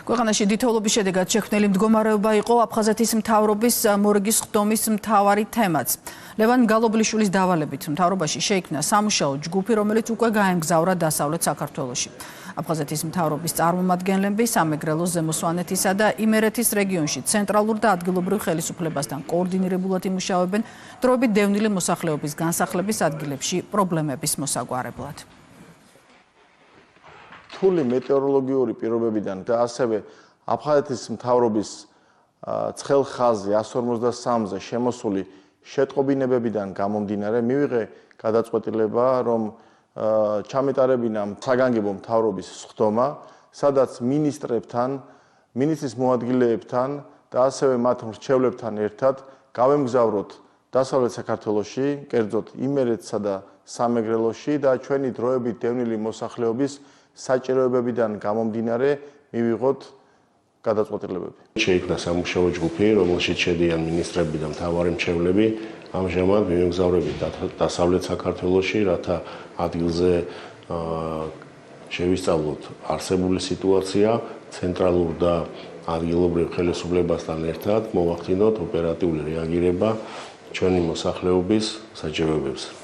ქვეყანაში დიდთოვლობის შედეგად შექმნილი მდგომარეობა იყო აფხაზეთის მთავრობის მორგის ხდომის მთავარი თემაც. ლევან გალობლიშვილის დავალებით მთავრობაში შეიქმნა სამუშაო ჯგუფი, რომელიც უკვე გაემგზავრა დასავლეთ საქართველოში. აფხაზეთის მთავრობის წარმომადგენლები სამეგრელოს, ზემო სვანეთისა და იმერეთის რეგიონში ცენტრალურ და ადგილობრივ ხელისუფლებასთან კოორდინირებულად იმუშავებენ დროებით დევნილი მოსახლეობის განსახლების ადგილებში პრობლემების მოსაგვარებლად. რთული მეტეოროლოგიური პირობებიდან და ასევე აფხაზეთის მთავრობის ცხელ ხაზზე 153-ზე შემოსული შეტყობინებებიდან გამომდინარე მივიღე გადაწყვეტილება, რომ ჩამეტარებინა საგანგებო მთავრობის სხდომა, სადაც მინისტრის მოადგილეებთან და ასევე მათ მრჩევლებთან ერთად გავემგზავროთ დასავლეთ საქართველოში, კერძოდ იმერეთსა და სამეგრელოში და ჩვენი დროებით დევნილი მოსახლეობის საჭიროებებიდან გამომდინარე მივიღოთ გადაწყვეტილებები. შეიქმნა სამუშაო ჯგუფი, რომელშიც შედიან მინისტრები და მთავარი მრჩევლები. ამჟამად მივემგზავრებით დასავლეთ საქართველოში, რათა ადგილზე შევისწავლოთ არსებული სიტუაცია, ცენტრალურ და ადგილობრივ ხელისუფლებასთან ერთად მოვახდინოთ ოპერატიული რეაგირება ჩვენი მოსახლეობის საჭიროებებზე.